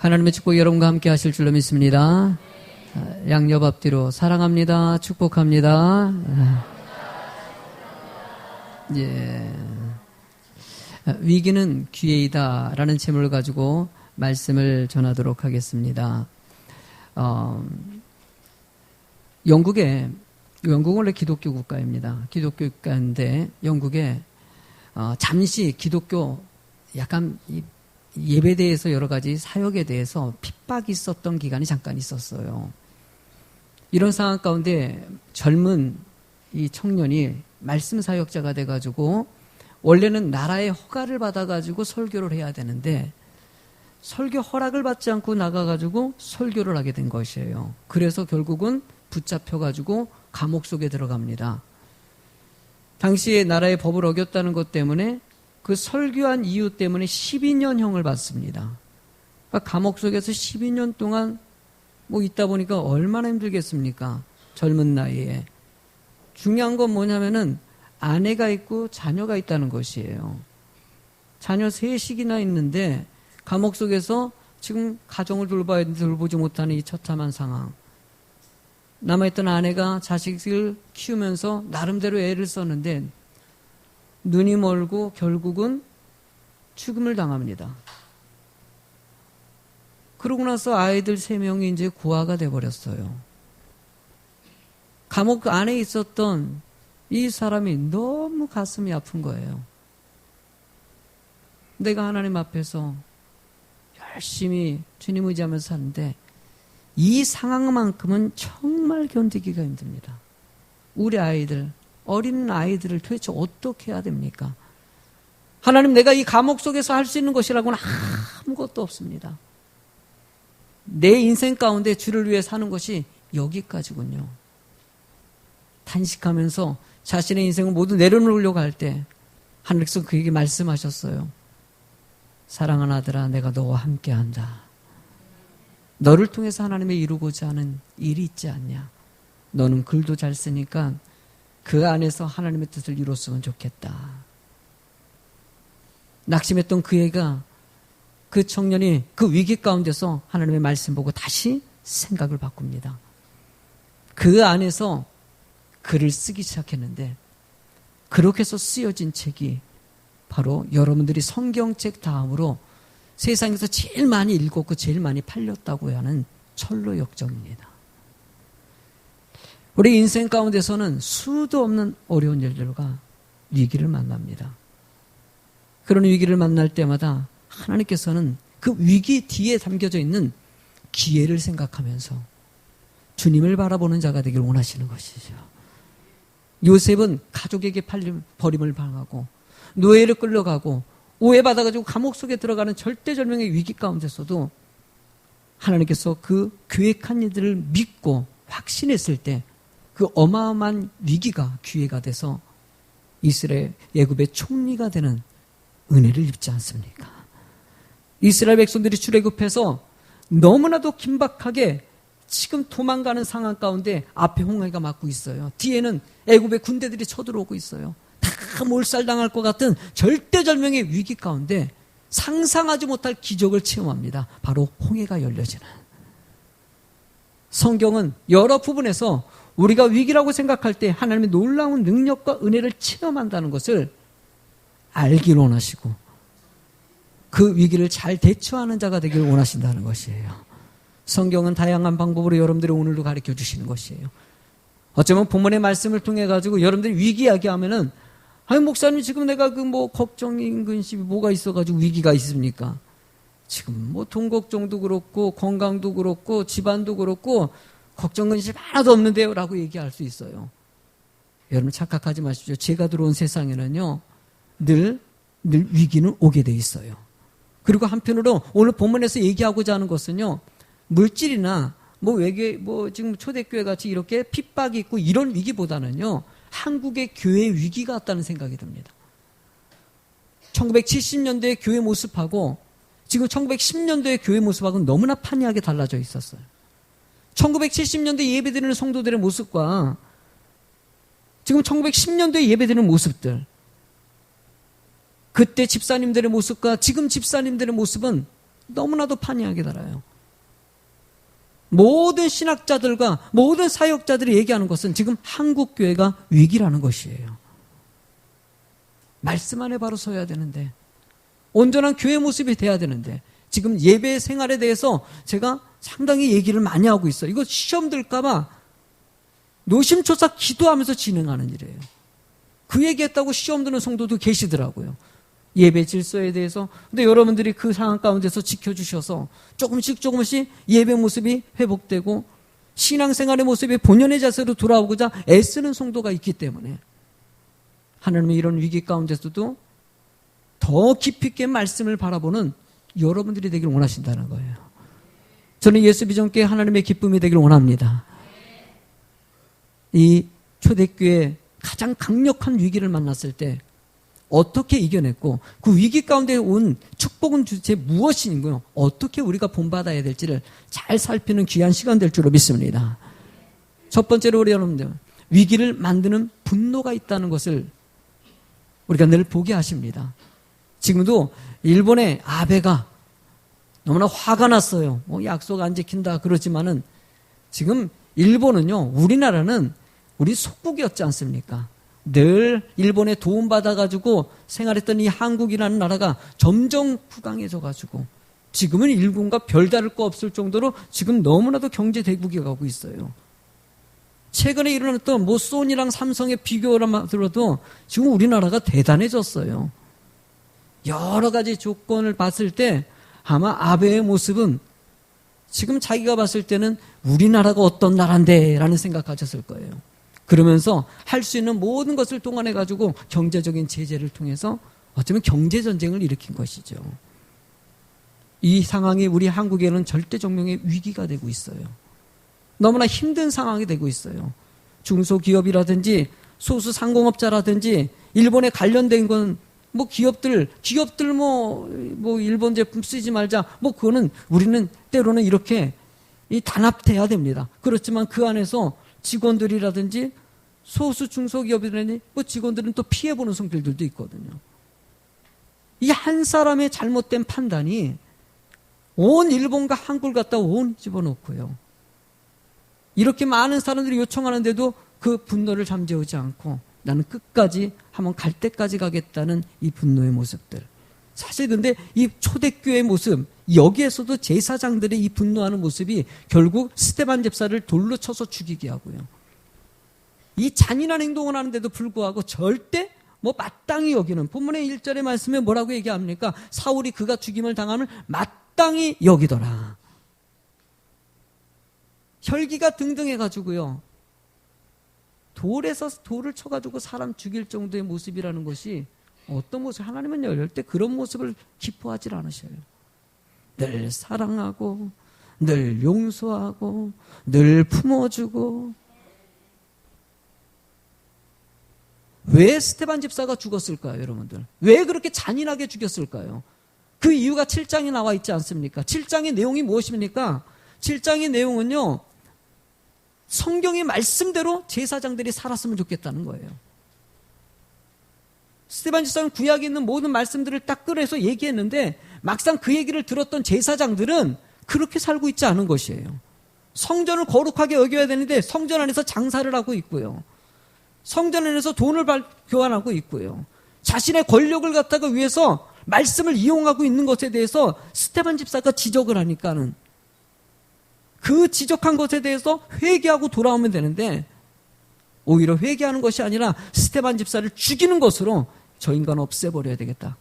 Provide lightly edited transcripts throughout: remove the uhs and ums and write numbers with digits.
하나님의 축복 여러분과 함께 하실 줄로 믿습니다. 양옆 앞뒤로 사랑합니다. 축복합니다. 예. 위기는 기회이다 라는 제목을 가지고 말씀을 전하도록 하겠습니다. 영국은 원래 기독교 국가입니다. 기독교 국가인데 영국에 잠시 기독교 약간 예배에 대해서 여러 가지 사역에 대해서 핍박이 있었던 기간이 잠깐 있었어요. 이런 상황 가운데 젊은 이 청년이 말씀 사역자가 돼가지고 원래는 나라의 허가를 받아가지고 설교를 해야 되는데 설교 허락을 받지 않고 나가가지고 설교를 하게 된 것이에요. 그래서 결국은 붙잡혀가지고 감옥 속에 들어갑니다. 당시에 나라의 법을 어겼다는 것 때문에 그 설교한 이유 때문에 12년형을 받습니다. 그러니까 감옥 속에서 12년 동안 있다 보니까 얼마나 힘들겠습니까? 젊은 나이에. 중요한 건 뭐냐면은 아내가 있고 자녀가 있다는 것이에요. 자녀 3씩이나 있는데 감옥 속에서 지금 가정을 돌보지 못하는 이 처참한 상황. 남아있던 아내가 자식을 키우면서 나름대로 애를 썼는데 눈이 멀고 결국은 죽음을 당합니다. 그러고 나서 아이들 3명이 이제 고아가 돼버렸어요. 감옥 안에 있었던 이 사람이 너무 가슴이 아픈 거예요. 내가 하나님 앞에서 열심히 주님 의지하면서 사는데 이 상황만큼은 정말 견디기가 힘듭니다. 우리 아이들, 어린 아이들을 도대체 어떻게 해야 됩니까? 하나님, 내가 이 감옥 속에서 할 수 있는 것이라고는 아무것도 없습니다. 내 인생 가운데 주를 위해 사는 것이 여기까지군요. 탄식하면서 자신의 인생을 모두 내려놓으려고 할 때 하늘께서 그에게 말씀하셨어요. 사랑하는 아들아, 내가 너와 함께한다. 너를 통해서 하나님의 이루고자 하는 일이 있지 않냐. 너는 글도 잘 쓰니까 그 안에서 하나님의 뜻을 이뤘으면 좋겠다. 낙심했던 그 청년이 그 위기 가운데서 하나님의 말씀 보고 다시 생각을 바꿉니다. 그 안에서 글을 쓰기 시작했는데 그렇게 해서 쓰여진 책이 바로 여러분들이 성경책 다음으로 세상에서 제일 많이 읽었고 제일 많이 팔렸다고 하는 철로역정입니다. 우리 인생 가운데서는 수도 없는 어려운 일들과 위기를 만납니다. 그런 위기를 만날 때마다 하나님께서는 그 위기 뒤에 담겨져 있는 기회를 생각하면서 주님을 바라보는 자가 되길 원하시는 것이죠. 요셉은 가족에게 버림을 당하고 노예를 끌려가고 오해받아가지고 감옥 속에 들어가는 절대절명의 위기 가운데서도 하나님께서 그 계획한 일들을 믿고 확신했을 때 그 어마어마한 위기가 기회가 돼서 이스라엘 애굽의 총리가 되는 은혜를 입지 않습니까? 이스라엘 백성들이 출애굽해서 너무나도 긴박하게 지금 도망가는 상황 가운데 앞에 홍해가 막고 있어요. 뒤에는 애굽의 군대들이 쳐들어오고 있어요. 다 몰살당할 것 같은 절대절명의 위기 가운데 상상하지 못할 기적을 체험합니다. 바로 홍해가 열려지는. 성경은 여러 부분에서 우리가 위기라고 생각할 때 하나님의 놀라운 능력과 은혜를 체험한다는 것을 알길 원하시고 그 위기를 잘 대처하는 자가 되기를 원하신다는 것이에요. 성경은 다양한 방법으로 여러분들이 오늘도 가르쳐 주시는 것이에요. 어쩌면 본문의 말씀을 통해 가지고 여러분들이 위기 이야기하면은 아니 목사님 지금 내가 걱정인 근심이 뭐가 있어가지고 위기가 있습니까? 지금 돈 걱정도 그렇고 건강도 그렇고 집안도 그렇고 걱정 근심 하나도 없는데요 라고 얘기할 수 있어요. 여러분 착각하지 마십시오. 제가 들어온 세상에는요 늘 위기는 오게 돼 있어요. 그리고 한편으로 오늘 본문에서 얘기하고자 하는 것은요 물질이나 지금 초대교회 같이 이렇게 핍박이 있고 이런 위기보다는요 한국의 교회 위기가 왔다는 생각이 듭니다. 1970년대의 교회 모습하고 지금 1910년도의 교회 모습하고는 너무나 판이하게 달라져 있었어요. 1970년대 예배드리는 성도들의 모습과 지금 1910년도에 예배드리는 모습들, 그때 집사님들의 모습과 지금 집사님들의 모습은 너무나도 판이하게 달아요. 모든 신학자들과 모든 사역자들이 얘기하는 것은 지금 한국 교회가 위기라는 것이에요. 말씀 안에 바로 서야 되는데, 온전한 교회 모습이 돼야 되는데, 지금 예배 생활에 대해서 제가 상당히 얘기를 많이 하고 있어요. 이거 시험 들까봐 노심초사 기도하면서 진행하는 일이에요. 그 얘기했다고 시험 드는 성도도 계시더라고요. 예배 질서에 대해서. 근데 여러분들이 그 상황 가운데서 지켜주셔서 조금씩 예배 모습이 회복되고 신앙생활의 모습이 본연의 자세로 돌아오고자 애쓰는 성도가 있기 때문에 하나님의 이런 위기 가운데서도 더 깊이 있게 말씀을 바라보는 여러분들이 되기를 원하신다는 거예요. 저는 예수 비전교회 하나님의 기쁨이 되기를 원합니다. 이 초대교회 가장 강력한 위기를 만났을 때 어떻게 이겨냈고 그 위기 가운데 온 축복은 도대체 무엇인고요? 어떻게 우리가 본받아야 될지를 잘 살피는 귀한 시간 될 줄로 믿습니다. 첫 번째로 우리 여러분들, 위기를 만드는 분노가 있다는 것을 우리가 늘 보게 하십니다. 지금도 일본의 아베가 너무나 화가 났어요. 약속 안 지킨다 그러지만은 지금 일본은요, 우리나라는 우리 속국이었지 않습니까? 늘 일본에 도움받아가지고 생활했던 이 한국이라는 나라가 점점 후강해져가지고 지금은 일본과 별다를 거 없을 정도로 지금 너무나도 경제 대국이 가고 있어요. 최근에 일어났던 소니랑 삼성의 비교를 들어도 지금 우리나라가 대단해졌어요. 여러 가지 조건을 봤을 때 아마 아베의 모습은 지금 자기가 봤을 때는 우리나라가 어떤 나라인데 라는 생각하셨을 거예요. 그러면서 할 수 있는 모든 것을 동원해가지고 경제적인 제재를 통해서 어쩌면 경제전쟁을 일으킨 것이죠. 이 상황이 우리 한국에는 절대정명의 위기가 되고 있어요. 너무나 힘든 상황이 되고 있어요. 중소기업이라든지 소수상공업자라든지 일본에 관련된 건 기업들 일본 제품 쓰지 말자 그거는 우리는 때로는 이렇게 단합돼야 됩니다. 그렇지만 그 안에서 직원들이라든지 소수 중소기업이라든지 직원들은 또 피해보는 성질들도 있거든요. 이 한 사람의 잘못된 판단이 온 일본과 한국을 갖다 온 집어넣고요. 이렇게 많은 사람들이 요청하는데도 그 분노를 잠재우지 않고 나는 끝까지 한번 갈 때까지 가겠다는 이 분노의 모습들. 사실 근데 이 초대교회의 모습, 여기에서도 제사장들의 이 분노하는 모습이 결국 스데반 집사를 돌로 쳐서 죽이게 하고요. 이 잔인한 행동을 하는데도 불구하고 절대 마땅히 여기는, 본문의 1절의 말씀에 뭐라고 얘기합니까? 사울이 그가 죽임을 당함을 마땅히 여기더라. 혈기가 등등해가지고요. 돌을 쳐가지고 사람 죽일 정도의 모습이라는 것이 어떤 모습, 하나님은 열릴 때 그런 모습을 기뻐하지 않으셔요. 늘 사랑하고 늘 용서하고 늘 품어주고. 왜 스데반 집사가 죽었을까요, 여러분들? 왜 그렇게 잔인하게 죽였을까요? 그 이유가 7장에 나와 있지 않습니까? 7장의 내용이 무엇입니까? 7장의 내용은요, 성경의 말씀대로 제사장들이 살았으면 좋겠다는 거예요. 스데반 집사는 구약에 있는 모든 말씀들을 딱 꺼내서 얘기했는데 막상 그 얘기를 들었던 제사장들은 그렇게 살고 있지 않은 것이에요. 성전을 거룩하게 여겨야 되는데 성전 안에서 장사를 하고 있고요. 성전 안에서 돈을 교환하고 있고요. 자신의 권력을 갖다가 위해서 말씀을 이용하고 있는 것에 대해서 스데반 집사가 지적을 하니까는 그 지적한 것에 대해서 회개하고 돌아오면 되는데 오히려 회개하는 것이 아니라 스데반 집사를 죽이는 것으로 저 인간 없애버려야 되겠다.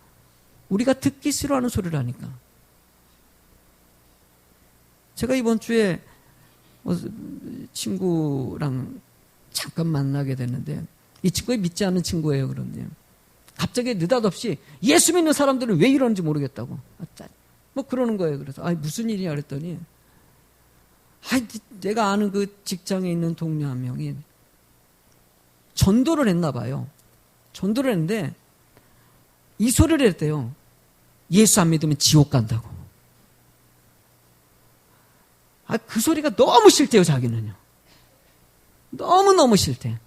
우리가 듣기 싫어하는 소리를 하니까. 제가 이번 주에 친구랑 잠깐 만나게 됐는데 이 친구가 믿지 않는 친구예요. 그런데 갑자기 느닷없이 예수 믿는 사람들은 왜 이러는지 모르겠다고 그러는 거예요. 그래서 무슨 일이냐 그랬더니 내가 아는 그 직장에 있는 동료 한 명이 전도를 했나 봐요. 전도를 했는데 이 소리를 했대요. 예수 안 믿으면 지옥 간다고. 그 소리가 너무 싫대요, 자기는요. 너무너무 싫대.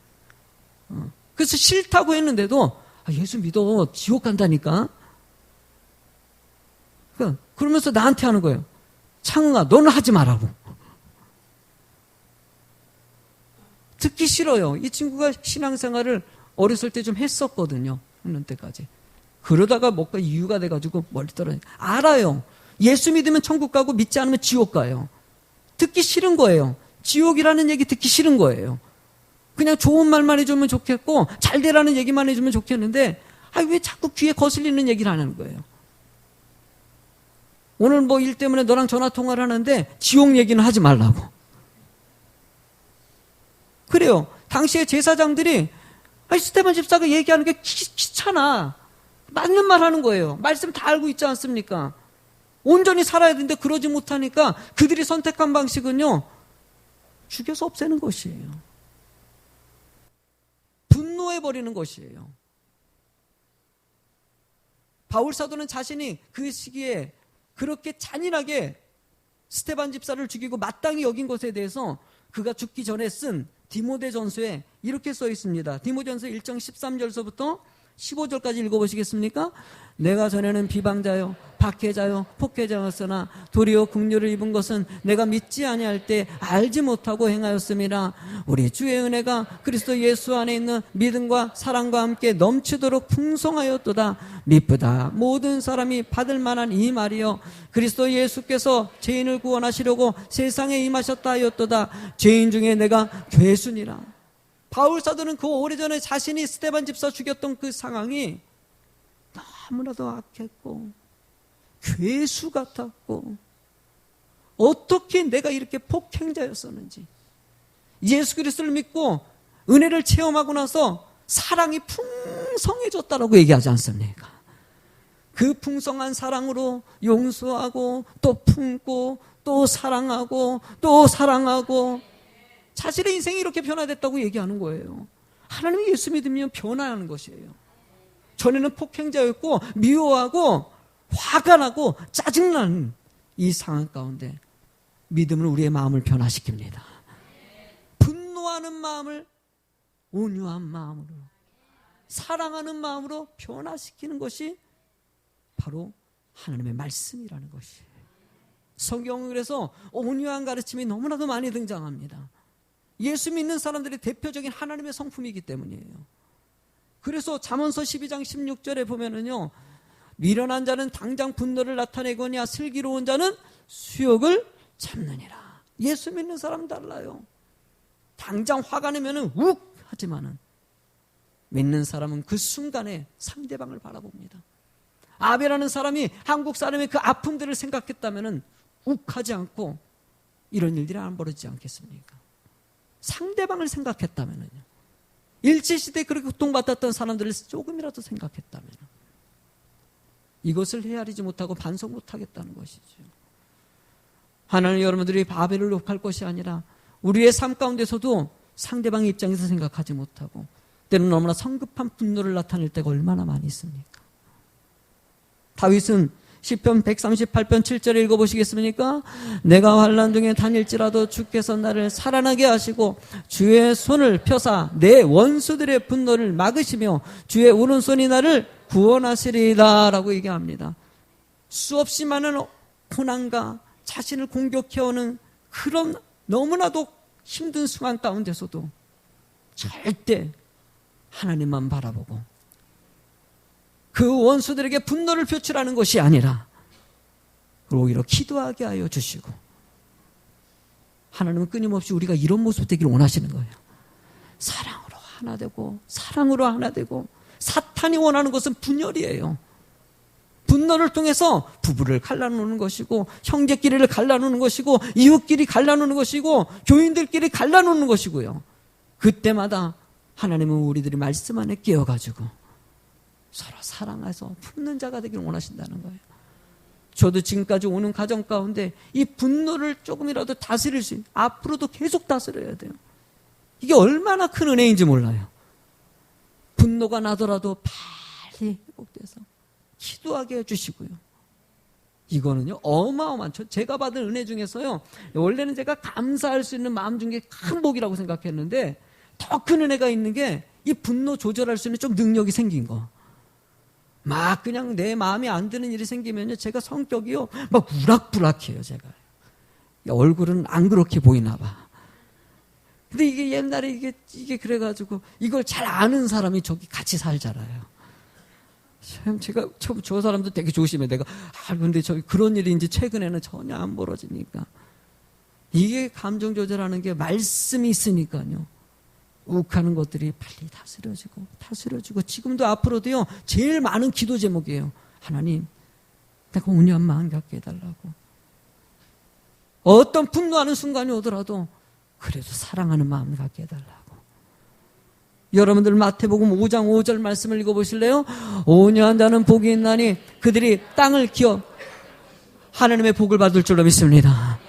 그래서 싫다고 했는데도 예수 믿어, 지옥 간다니까. 그러면서 나한테 하는 거예요. 창흥아, 너는 하지 말라고. 듣기 싫어요. 이 친구가 신앙생활을 어렸을 때 좀 했었거든요. 없는 때까지. 그러다가 뭔가 이유가 돼가지고 멀리 떨어져. 알아요. 예수 믿으면 천국 가고 믿지 않으면 지옥 가요. 듣기 싫은 거예요. 지옥이라는 얘기 듣기 싫은 거예요. 그냥 좋은 말만 해주면 좋겠고 잘 되라는 얘기만 해주면 좋겠는데 왜 자꾸 귀에 거슬리는 얘기를 하는 거예요. 오늘 뭐 일 때문에 너랑 전화통화를 하는데 지옥 얘기는 하지 말라고. 그래요. 당시에 제사장들이 스데반 집사가 얘기하는 게 귀찮아. 맞는 말 하는 거예요. 말씀 다 알고 있지 않습니까? 온전히 살아야 되는데 그러지 못하니까 그들이 선택한 방식은요, 죽여서 없애는 것이에요. 분노해버리는 것이에요. 바울 사도는 자신이 그 시기에 그렇게 잔인하게 스데반 집사를 죽이고 마땅히 여긴 것에 대해서 그가 죽기 전에 쓴 디모데전서에 이렇게 써 있습니다. 디모데전서 1장 13절서부터 15절까지 읽어보시겠습니까? 내가 전에는 비방자요 박해자요 폭해자였으나 도리어 긍휼을 입은 것은 내가 믿지 아니할 때 알지 못하고 행하였음이라. 우리 주의 은혜가 그리스도 예수 안에 있는 믿음과 사랑과 함께 넘치도록 풍성하였도다. 미쁘다 모든 사람이 받을 만한 이 말이여. 그리스도 예수께서 죄인을 구원하시려고 세상에 임하셨다 하였도다. 죄인 중에 내가 괴순이라. 바울 사도는 그 오래전에 자신이 스데반 집사 죽였던 그 상황이 너무나도 악했고 괴수 같았고 어떻게 내가 이렇게 폭행자였었는지, 예수 그리스도를 믿고 은혜를 체험하고 나서 사랑이 풍성해졌다라고 얘기하지 않습니까? 그 풍성한 사랑으로 용서하고 또 품고 또 사랑하고 또 사랑하고 자신의 인생이 이렇게 변화됐다고 얘기하는 거예요. 하나님이 예수 믿으면 변화하는 것이에요. 전에는 폭행자였고 미워하고 화가 나고 짜증나는 이 상황 가운데 믿음은 우리의 마음을 변화시킵니다. 분노하는 마음을 온유한 마음으로, 사랑하는 마음으로 변화시키는 것이 바로 하나님의 말씀이라는 것이에요. 성경은 그래서 온유한 가르침이 너무나도 많이 등장합니다. 예수 믿는 사람들의 대표적인 하나님의 성품이기 때문이에요. 그래서 잠언서 12장 16절에 보면은요, 미련한 자는 당장 분노를 나타내거냐 슬기로운 자는 수욕을 참느니라. 예수 믿는 사람은 달라요. 당장 화가 나면은 욱 하지만은 믿는 사람은 그 순간에 상대방을 바라봅니다. 아벨하는 사람이 한국 사람의 그 아픔들을 생각했다면은 욱하지 않고 이런 일들이 안 벌어지지 않겠습니까? 상대방을 생각했다면은요. 일제시대에 그렇게 고통받았던 사람들을 조금이라도 생각했다면 이것을 헤아리지 못하고 반성 못하겠다는 것이죠. 하나님, 여러분들이 바벨을 욕할 것이 아니라 우리의 삶 가운데서도 상대방의 입장에서 생각하지 못하고 때로는 너무나 성급한 분노를 나타낼 때가 얼마나 많이 있습니까? 다윗은 시편 138편 7절에 읽어보시겠습니까? 내가 환난 중에 다닐지라도 주께서 나를 살아나게 하시고 주의 손을 펴사 내 원수들의 분노를 막으시며 주의 오른손이 나를 구원하시리이다 라고 얘기합니다. 수없이 많은 고난과 자신을 공격해오는 그런 너무나도 힘든 순간 가운데서도 절대 하나님만 바라보고 그 원수들에게 분노를 표출하는 것이 아니라 오히려 기도하게 하여 주시고, 하나님은 끊임없이 우리가 이런 모습 되기를 원하시는 거예요. 사랑으로 하나 되고 사랑으로 하나 되고. 사탄이 원하는 것은 분열이에요. 분노를 통해서 부부를 갈라놓는 것이고 형제끼리를 갈라놓는 것이고 이웃끼리 갈라놓는 것이고 교인들끼리 갈라놓는 것이고요. 그때마다 하나님은 우리들이 말씀 안에 끼어가지고 서로 사랑해서 품는 자가 되기를 원하신다는 거예요. 저도 지금까지 오는 가정 가운데 이 분노를 조금이라도 다스릴 수 있는, 앞으로도 계속 다스려야 돼요. 이게 얼마나 큰 은혜인지 몰라요. 분노가 나더라도 빨리 회복돼서 기도하게 해주시고요. 이거는요 어마어마한, 제가 받은 은혜 중에서요, 원래는 제가 감사할 수 있는 마음 중에 큰 복이라고 생각했는데 더 큰 은혜가 있는 게 이 분노 조절할 수 있는 좀 능력이 생긴 거. 막 그냥 내 마음에 안 드는 일이 생기면요, 제가 성격이요, 막 우락부락해요, 제가. 얼굴은 안 그렇게 보이나 봐. 근데 이게 옛날에 이게 그래가지고 이걸 잘 아는 사람이 저기 같이 살잖아요. 참 제가 저 사람도 되게 조심해. 내가 근데 저기 그런 일이 이제 최근에는 전혀 안 벌어지니까. 이게 감정 조절하는 게 말씀이 있으니까요. 욱하는 것들이 빨리 다스려지고 지금도 앞으로도요, 제일 많은 기도 제목이에요. 하나님, 내가 온유한 마음 갖게 해달라고. 어떤 분노하는 순간이 오더라도 그래도 사랑하는 마음을 갖게 해달라고. 여러분들 마태복음 5장 5절 말씀을 읽어보실래요? 온유한 자는 복이 있나니 그들이 땅을 기어 하나님의 복을 받을 줄로 믿습니다.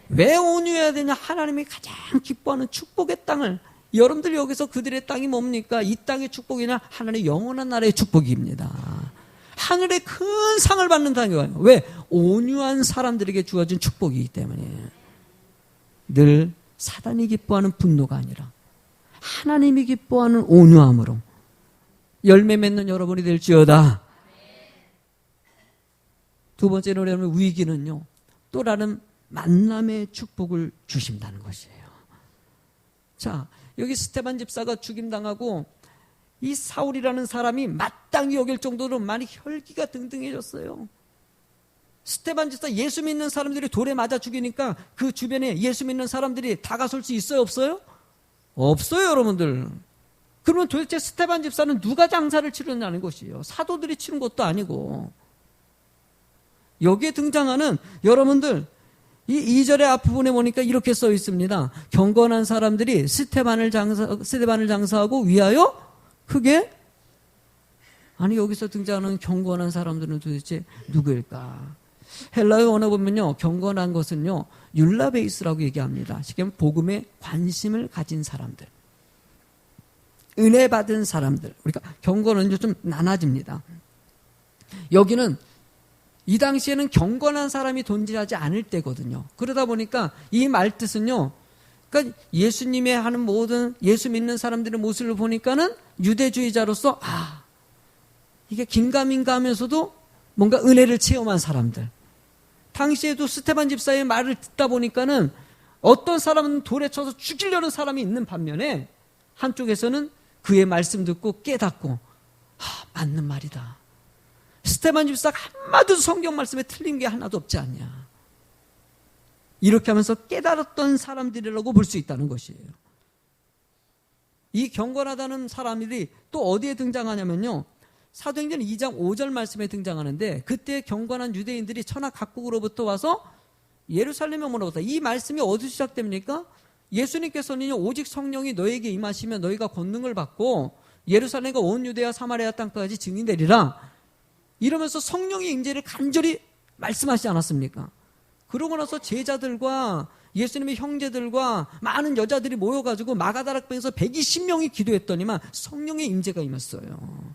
왜 온유해야 되냐? 하나님이 가장 기뻐하는 축복의 땅을, 여러분들 여기서 그들의 땅이 뭡니까? 이 땅의 축복이냐? 하나님의 영원한 나라의 축복입니다. 하늘의 큰 상을 받는 땅이에요. 왜? 온유한 사람들에게 주어진 축복이기 때문에. 늘 사단이 기뻐하는 분노가 아니라 하나님이 기뻐하는 온유함으로 열매 맺는 여러분이 될지어다. 두 번째로 여러분, 위기는요, 또 다른 만남의 축복을 주신다는 것이에요. 자, 여기 스데반 집사가 죽임당하고 이 사울이라는 사람이 마땅히 여길 정도로 많이 혈기가 등등해졌어요. 스데반 집사 예수 믿는 사람들이 돌에 맞아 죽이니까 그 주변에 예수 믿는 사람들이 다가설 수 있어요, 없어요? 없어요, 여러분들. 그러면 도대체 스데반 집사는 누가 장사를 치르냐는 것이에요. 사도들이 치른 것도 아니고. 여기에 등장하는 여러분들, 이 2절의 앞부분에 보니까 이렇게 써 있습니다. 경건한 사람들이 스데반을 장사하고 위하여 크게. 아니, 여기서 등장하는 경건한 사람들은 도대체 누구일까? 헬라어 원어 보면요, 경건한 것은요, 율라베이스라고 얘기합니다. 지금 복음에 관심을 가진 사람들, 은혜 받은 사람들. 우리가 경건은 좀 나눠집니다. 여기는 이 당시에는 경건한 사람이 존재하지 않을 때거든요. 그러다 보니까 이 말 뜻은요, 그러니까 예수님의 하는 모든 예수 믿는 사람들의 모습을 보니까는 유대주의자로서 이게 긴가민가 하면서도 뭔가 은혜를 체험한 사람들. 당시에도 스데반 집사의 말을 듣다 보니까는 어떤 사람은 돌에 쳐서 죽이려는 사람이 있는 반면에 한쪽에서는 그의 말씀 듣고 깨닫고 맞는 말이다. 스데반 집사가 한마디도 성경 말씀에 틀린 게 하나도 없지 않냐. 이렇게 하면서 깨달았던 사람들이라고 볼 수 있다는 것이에요. 이 경건하다는 사람들이 또 어디에 등장하냐면요, 사도행전 2장 5절 말씀에 등장하는데, 그때 경건한 유대인들이 천하 각국으로부터 와서 예루살렘에 머물렀다. 이 말씀이 어디서 시작됩니까? 예수님께서는 오직 성령이 너에게 임하시면 너희가 권능을 받고 예루살렘과 온 유대와 사마리아 땅까지 증인되리라. 이러면서 성령의 임재를 간절히 말씀하시지 않았습니까? 그러고 나서 제자들과 예수님의 형제들과 많은 여자들이 모여가지고 마가다락방에서 120명이 기도했더니만 성령의 임재가 임했어요.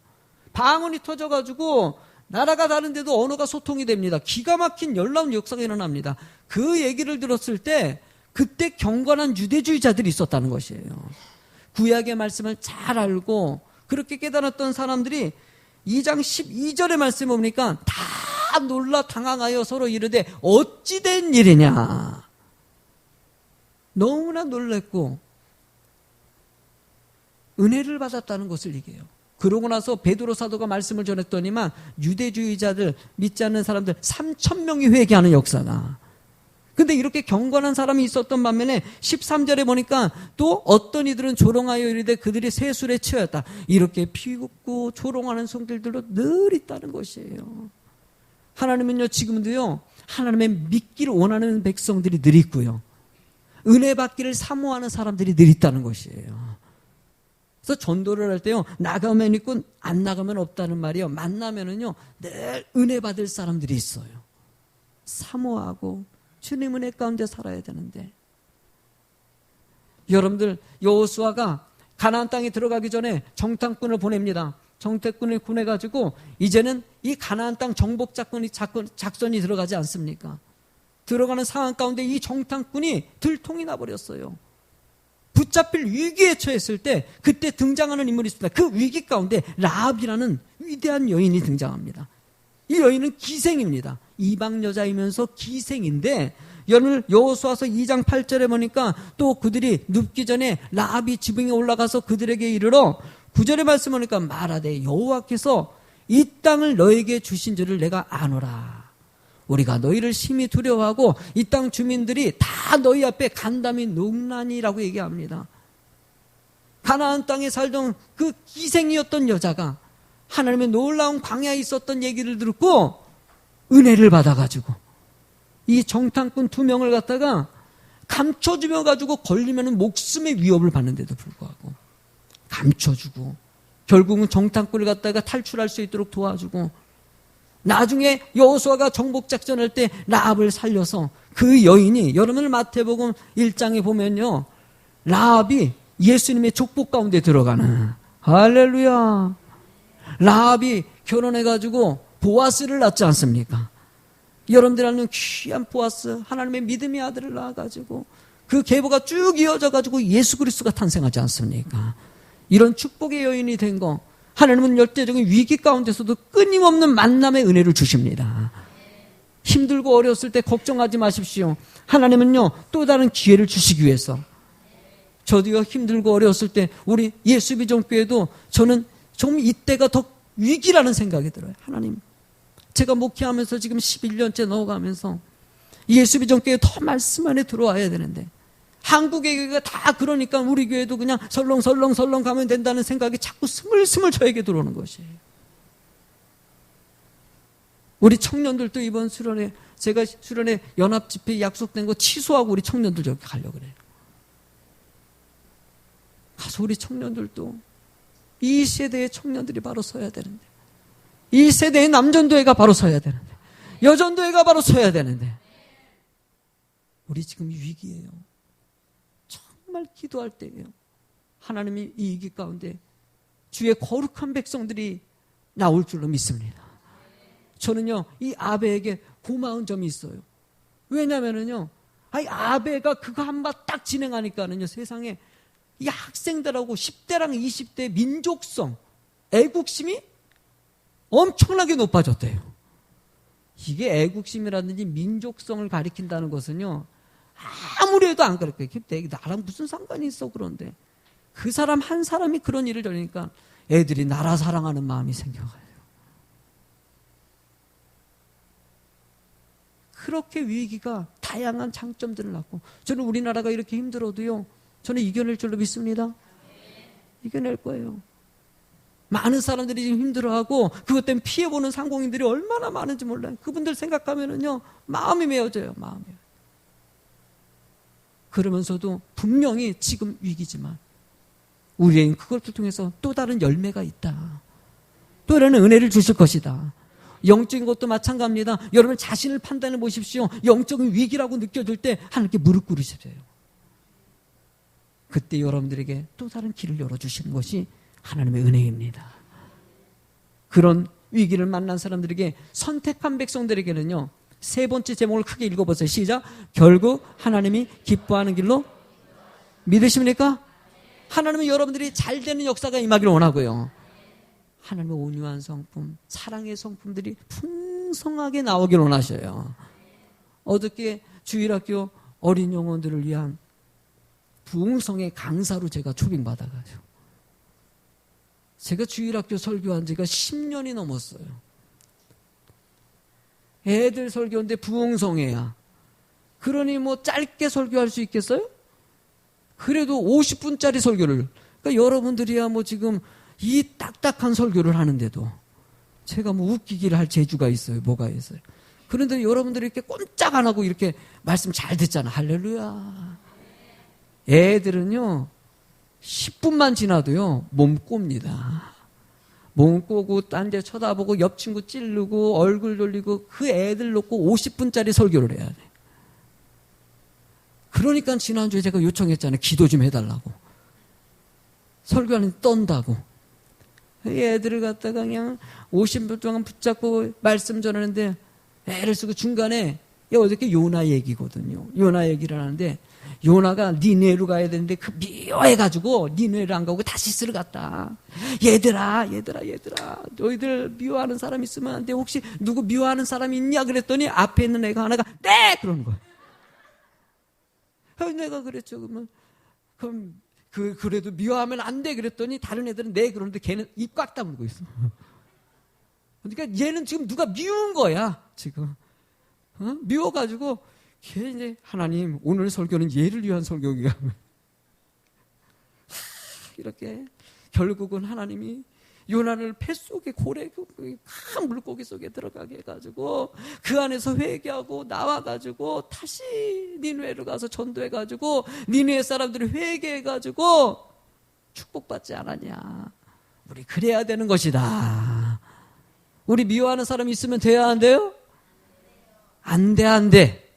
방언이 터져가지고 나라가 다른데도 언어가 소통이 됩니다. 기가 막힌 놀라운 역사가 일어납니다. 그 얘기를 들었을 때 그때 경건한 유대주의자들이 있었다는 것이에요. 구약의 말씀을 잘 알고 그렇게 깨달았던 사람들이 2장 12절의 말씀을 보니까 다 놀라 당황하여 서로 이르되 어찌 된 일이냐. 너무나 놀랬고 은혜를 받았다는 것을 얘기해요. 그러고 나서 베드로 사도가 말씀을 전했더니만 유대주의자들, 믿지 않는 사람들 3,000명이 회개하는 역사가. 근데 이렇게 경건한 사람이 있었던 반면에 13절에 보니까 또 어떤 이들은 조롱하여 이르되 그들이 세술에 취하였다. 이렇게 피굽고 조롱하는 성들도 늘 있다는 것이에요. 하나님은요, 지금도요, 하나님의 믿기를 원하는 백성들이 늘 있고요, 은혜 받기를 사모하는 사람들이 늘 있다는 것이에요. 그래서 전도를 할 때요, 나가면 있고 안 나가면 없다는 말이요, 만나면은요 늘 은혜 받을 사람들이 있어요. 사모하고 주님 은혜 가운데 살아야 되는데, 여러분들 여호수아가 가나안 땅에 들어가기 전에 정탐꾼을 보냅니다. 정탐꾼을 보내가지고 이제는 이 가나안 땅 정복 작전이 들어가지 않습니까? 들어가는 상황 가운데 이 정탐꾼이 들통이 나버렸어요. 붙잡힐 위기에 처했을 때 그때 등장하는 인물이 있습니다. 그 위기 가운데 라합이라는 위대한 여인이 등장합니다. 이 여인은 기생입니다. 이방 여자이면서 기생인데 여러분 여호수아서 2장 8절에 보니까 또 그들이 눕기 전에 라합이 지붕에 올라가서 그들에게 이르러 9절에 말씀하니까 말하되 여호와께서 이 땅을 너에게 주신 줄을 내가 아노라. 우리가 너희를 심히 두려워하고 이 땅 주민들이 다 너희 앞에 간담이 농란이라고 얘기합니다. 가나안 땅에 살던 그 기생이었던 여자가 하나님의 놀라운 광야에 있었던 얘기를 듣고 은혜를 받아가지고 이 정탐꾼 2명을 갖다가 감춰주며 가지고 걸리면 목숨의 위협을 받는데도 불구하고 감춰주고 결국은 정탐꾼을 갖다가 탈출할 수 있도록 도와주고 나중에 여호수아가 정복작전할 때 라합을 살려서 그 여인이 여러분들 마태복음 1장에 보면요 라합이 예수님의 족복 가운데 들어가는 할렐루야. 라합이 결혼해가지고 보아스를 낳지 않습니까? 여러분들 아는 귀한 보아스 하나님의 믿음의 아들을 낳아가지고 그 계보가 쭉 이어져가지고 예수 그리스도가 탄생하지 않습니까? 이런 축복의 여인이 된 거 하나님은 열대적인 위기 가운데서도 끊임없는 만남의 은혜를 주십니다. 힘들고 어려웠을 때 걱정하지 마십시오. 하나님은요 또 다른 기회를 주시기 위해서 저도요 힘들고 어려웠을 때 우리 예수비전교회도 저는 좀 이때가 더 위기라는 생각이 들어요. 하나님 제가 목회하면서 지금 11년째 넘어가면서 예수비전교회에 더 말씀 안에 들어와야 되는데 한국의 교회가 다 그러니까 우리 교회도 그냥 설렁설렁 가면 된다는 생각이 자꾸 스물스물 저에게 들어오는 것이에요. 우리 청년들도 이번 수련회 제가 수련회 연합집회 약속된 거 취소하고 우리 청년들 저기 가려고 그래요. 가서 우리 청년들도 이 세대의 청년들이 바로 서야 되는데 이 세대의 남전도회가 바로 서야 되는데 여전도회가 바로 서야 되는데 우리 지금 위기예요. 정말 기도할 때예요. 하나님이 이 위기 가운데 주의 거룩한 백성들이 나올 줄로 믿습니다. 저는요 이 아베에게 고마운 점이 있어요. 왜냐면은요 아베가 그거 한바 딱 진행하니까는요 세상에 이 학생들하고 10대랑 20대 민족성 애국심이 엄청나게 높아졌대요. 이게 애국심이라든지 민족성을 가리킨다는 것은요 아무리 해도 안 그럴거예요. 나랑 무슨 상관이 있어. 그런데 그 사람 한 사람이 그런 일을 저리니까 애들이 나라 사랑하는 마음이 생겨가요. 그렇게 위기가 다양한 장점들을 낳고 저는 우리나라가 이렇게 힘들어도요 저는 이겨낼 줄로 믿습니다. 이겨낼 거예요. 많은 사람들이 지금 힘들어하고 그것 때문에 피해보는 상공인들이 얼마나 많은지 몰라요. 그분들 생각하면은요 마음이 메어져요. 마음이. 그러면서도 분명히 지금 위기지만 우리에겐 그것을 통해서 또 다른 열매가 있다. 또 다른 은혜를 주실 것이다. 영적인 것도 마찬가지입니다. 여러분 자신을 판단해 보십시오. 영적인 위기라고 느껴질 때 하나님께 무릎 꿇으십시오. 그때 여러분들에게 또 다른 길을 열어주시는 것이 하나님의 은혜입니다. 그런 위기를 만난 사람들에게 선택한 백성들에게는요 3번째 제목을 크게 읽어보세요. 시작. 결국 하나님이 기뻐하는 길로 믿으십니까? 하나님은 여러분들이 잘 되는 역사가 임하기를 원하고요. 하나님의 온유한 성품, 사랑의 성품들이 풍성하게 나오기를 원하셔요. 어저께 주일학교 어린 영혼들을 위한 부흥성의 강사로 제가 초빙받아가지고 제가 주일학교 설교한 지가 10년이 넘었어요. 애들 설교인데 부흥성회야. 그러니 뭐 짧게 설교할 수 있겠어요? 그래도 50분짜리 설교를. 그러니까 여러분들이야 뭐 지금 이 딱딱한 설교를 하는데도 제가 뭐 웃기기를 할 재주가 있어요. 뭐가 있어요. 그런데 여러분들이 이렇게 꼼짝 안 하고 이렇게 말씀 잘 듣잖아. 할렐루야. 애들은요 10분만 지나도요 몸 꼽니다. 몸 꼬고 딴 데 쳐다보고 옆 친구 찌르고 얼굴 돌리고 그 애들 놓고 50분짜리 설교를 해야 돼. 그러니까 지난주에 제가 요청했잖아요. 기도 좀 해달라고. 설교하는데 떤다고. 애들을 갖다가 그냥 50분 동안 붙잡고 말씀 전하는데 애를 쓰고 중간에 어저께 요나 얘기거든요. 요나 얘기를 하는데 요나가 니네로 가야 되는데 그 미워해가지고 니네로 안 가고 다시스를 갔다. 얘들아 너희들 미워하는 사람 있으면 안 돼. 혹시 누구 미워하는 사람이 있냐 그랬더니 앞에 있는 애가 하나가 네! 그러는 거야. 내가 그랬죠. 그럼 그래도 미워하면 안 돼 그랬더니 다른 애들은 네 그러는데 걔는 입 꽉 다물고 있어. 그러니까 얘는 지금 누가 미운 거야 지금. 미워가지고 걔 이제 하나님 오늘 설교는 얘를 위한 설교인가 이렇게 결국은 하나님이 요나를 뱃속에 고래 큰 물고기 속에 들어가게 해가지고 그 안에서 회개하고 나와가지고 다시 니느웨로 가서 전도해가지고 니느웨 사람들이 회개해가지고 축복받지 않았냐. 우리 그래야 되는 것이다. 우리 미워하는 사람 있으면 돼야 안 돼요? 안 돼.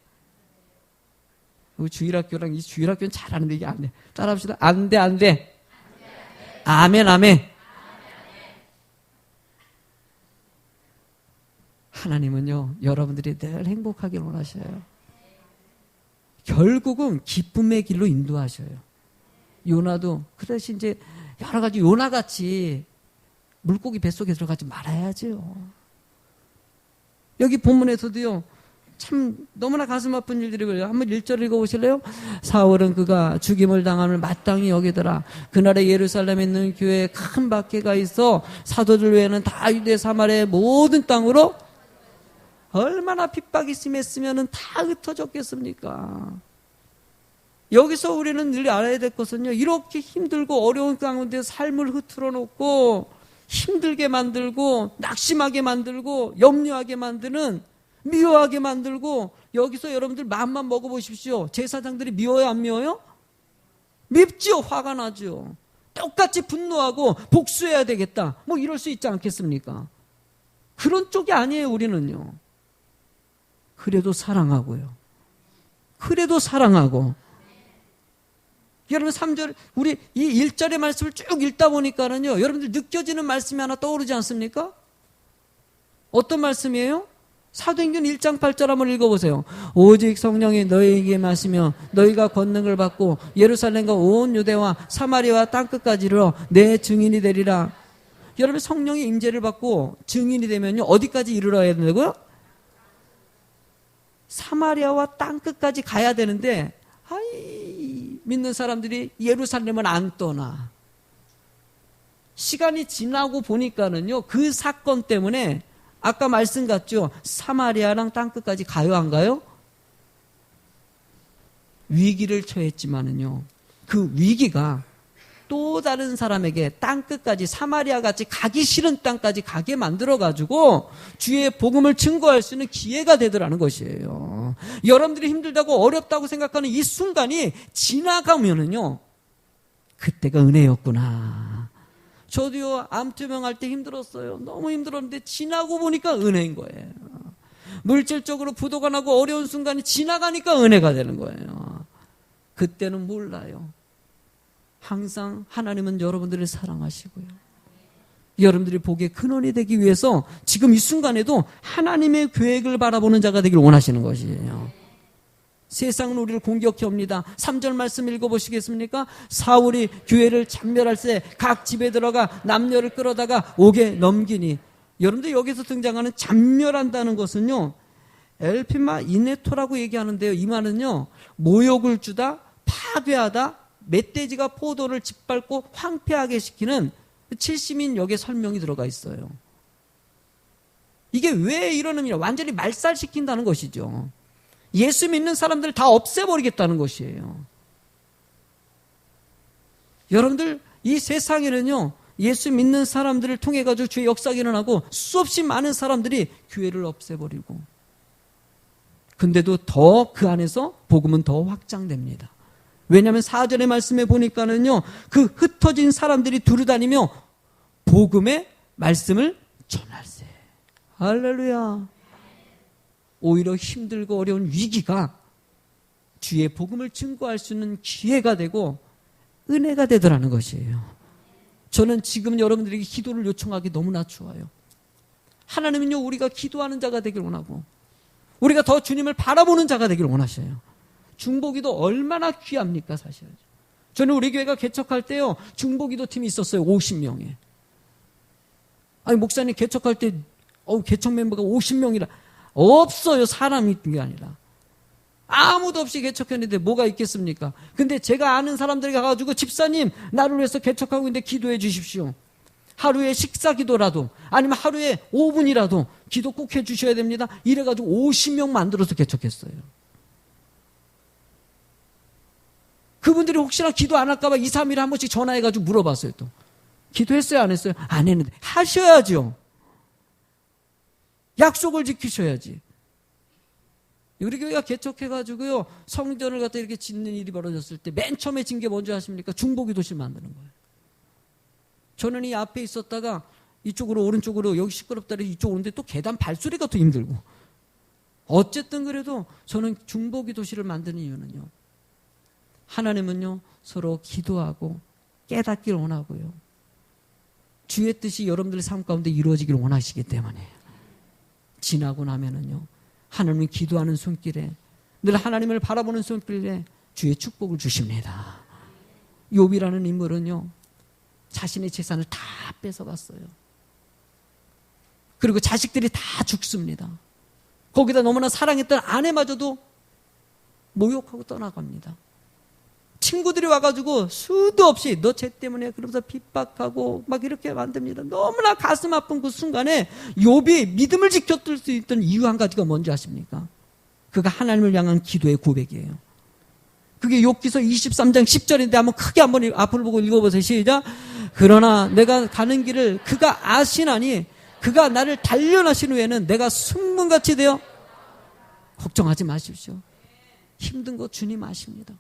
우리 주일학교랑 이 주일학교는 잘하는데 이게 안 돼. 따라합시다. 안 돼. 아멘. 하나님은요, 여러분들이 늘 행복하길 원하셔요. 결국은 기쁨의 길로 인도하셔요. 요나도, 그래서 이제 여러 가지 요나같이 물고기 뱃속에 들어가지 말아야죠. 여기 본문에서도요, 참 너무나 가슴 아픈 일들이 그래요. 한번 1절 읽어보실래요? 사울은 그가 죽임을 당함을 마땅히 여기더라. 그날에 예루살렘에 있는 교회에 큰 박해가 있어 사도들 외에는 다 유대 사마리아의 모든 땅으로 얼마나 핍박이 심했으면 다 흩어졌겠습니까? 여기서 우리는 늘 알아야 될 것은요, 이렇게 힘들고 어려운 가운데 삶을 흐트러 놓고 힘들게 만들고 낙심하게 만들고 염려하게 만드는, 미워하게 만들고, 여기서 여러분들 마음만 먹어보십시오. 제사장들이 미워요 안 미워요? 밉지요. 화가 나죠. 똑같이 분노하고 복수해야 되겠다 뭐 이럴 수 있지 않겠습니까? 그런 쪽이 아니에요. 우리는요, 그래도 사랑하고요. 그래도 사랑하고. 여러분 3절, 우리 이 1절의 말씀을 쭉 읽다 보니까는요, 여러분들 느껴지는 말씀이 하나 떠오르지 않습니까? 어떤 말씀이에요? 사도행전 1장 8절 한번 읽어보세요. 오직 성령이 너희에게 마시며 너희가 권능을 받고 예루살렘과 온 유대와 사마리아와 땅끝까지 이르러 내 증인이 되리라. 여러분 성령의 임재를 받고 증인이 되면요, 어디까지 이르러야 된다고요? 사마리아와 땅끝까지 가야 되는데, 믿는 사람들이 예루살렘을 안 떠나. 시간이 지나고 보니까는요, 그 사건 때문에 아까 말씀 같죠? 사마리아랑 땅끝까지 가요 안 가요? 위기를 처했지만은요, 그 위기가 또 다른 사람에게 땅끝까지, 사마리아같이 가기 싫은 땅까지 가게 만들어가지고 주의 복음을 증거할 수 있는 기회가 되더라는 것이에요. 여러분들이 힘들다고 어렵다고 생각하는 이 순간이 지나가면은요, 그때가 은혜였구나. 저도요, 암투병할 때 힘들었어요. 너무 힘들었는데 지나고 보니까 은혜인 거예요. 물질적으로 부도가 나고 어려운 순간이 지나가니까 은혜가 되는 거예요. 그때는 몰라요. 항상 하나님은 여러분들을 사랑하시고요, 여러분들이 복의 근원이 되기 위해서 지금 이 순간에도 하나님의 계획을 바라보는 자가 되길 원하시는 것이에요. 세상은 우리를 공격해 옵니다. 3절 말씀 읽어보시겠습니까? 사울이 교회를 참멸할 때 각 집에 들어가 남녀를 끌어다가 옥에 넘기니. 여러분들 여기서 등장하는 참멸한다는 것은요, 엘피마 이네토라고 얘기하는데요, 이 말은요, 모욕을 주다, 파괴하다, 멧돼지가 포도를 짓밟고 황폐하게 시키는 70인 역의 설명이 들어가 있어요. 이게 왜 이런 의미냐? 완전히 말살시킨다는 것이죠. 예수 믿는 사람들 다 없애버리겠다는 것이에요. 여러분들 이 세상에는요, 예수 믿는 사람들을 통해 가지고 주의 역사가 일어나고 수없이 많은 사람들이 교회를 없애버리고, 근데도 더 그 안에서 복음은 더 확장됩니다. 왜냐하면 4절의 말씀에 보니까는요, 그 흩어진 사람들이 두루다니며 복음의 말씀을 전할세. 할렐루야. 오히려 힘들고 어려운 위기가 주의 복음을 증거할 수 있는 기회가 되고 은혜가 되더라는 것이에요. 저는 지금 여러분들에게 기도를 요청하기 너무나 좋아요. 하나님은요, 우리가 기도하는 자가 되길 원하고, 우리가 더 주님을 바라보는 자가 되기를 원하셔요. 중보기도 얼마나 귀합니까, 사실. 저는 우리 교회가 개척할 때요, 중보기도 팀이 있었어요, 50명에. 아니, 목사님 개척할 때, 개척 멤버가 50명이라. 없어요, 사람이 있는 게 아니라. 아무도 없이 개척했는데 뭐가 있겠습니까? 근데 제가 아는 사람들이 가가지고, 집사님, 나를 위해서 개척하고 있는데 기도해 주십시오. 하루에 식사 기도라도, 아니면 하루에 5분이라도 기도 꼭 해 주셔야 됩니다. 이래가지고 50명 만들어서 개척했어요. 그분들이 혹시나 기도 안 할까봐 2, 3일에 한 번씩 전화해가지고 물어봤어요, 또. 기도했어요, 안 했어요? 안 했는데. 하셔야죠. 약속을 지키셔야지. 우리 교회가 개척해가지고요, 성전을 갖다 이렇게 짓는 일이 벌어졌을 때 맨 처음에 진 게 뭔지 아십니까? 중보기도실 만드는 거예요. 저는 이 앞에 있었다가 이쪽으로 오른쪽으로 여기 시끄럽다 해서 이쪽 오는데 또 계단 발소리가 더 힘들고. 어쨌든 그래도 저는 중보기도실을 만드는 이유는요, 하나님은요, 서로 기도하고 깨닫기를 원하고요, 주의 뜻이 여러분들의 삶 가운데 이루어지기를 원하시기 때문에. 지나고 나면은요, 하나님이 기도하는 손길에, 늘 하나님을 바라보는 손길에 주의 축복을 주십니다. 욥이라는 인물은요, 자신의 재산을 다 뺏어갔어요. 그리고 자식들이 다 죽습니다. 거기다 너무나 사랑했던 아내마저도 모욕하고 떠나갑니다. 친구들이 와가지고 수도 없이 너 쟤 때문에 그러면서 핍박하고 막 이렇게 만듭니다. 너무나 가슴 아픈 그 순간에 욥이 믿음을 지켰을 수 있던 이유 한 가지가 뭔지 아십니까? 그가 하나님을 향한 기도의 고백이에요. 그게 욥기서 23장 10절인데 한번 크게 한번 앞을 보고 읽어보세요. 시작. 그러나 내가 가는 길을 그가 아시나니 그가 나를 단련하신 후에는 내가 순금같이 되어. 걱정하지 마십시오. 힘든 거 주님 아십니다.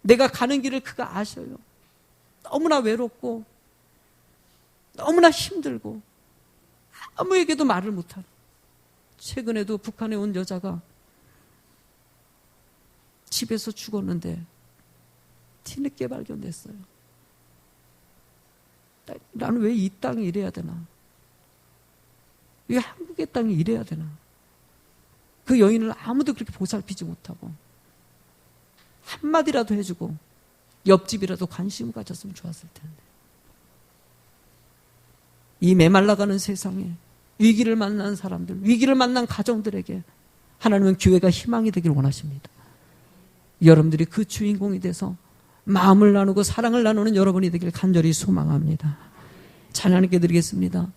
내가 가는 길을 그가 아셔요. 너무나 외롭고 너무나 힘들고 아무에게도 말을 못하는. 최근에도 북한에 온 여자가 집에서 죽었는데 뒤늦게 발견됐어요. 나는 왜 이 땅이 이래야 되나? 왜 한국의 땅이 이래야 되나? 그 여인을 아무도 그렇게 보살피지 못하고 한마디라도 해주고 옆집이라도 관심을 가졌으면 좋았을 텐데. 이 메말라가는 세상에 위기를 만난 사람들, 위기를 만난 가정들에게 하나님은 교회가 희망이 되길 원하십니다. 여러분들이 그 주인공이 돼서 마음을 나누고 사랑을 나누는 여러분이 되길 간절히 소망합니다. 찬양하게 드리겠습니다.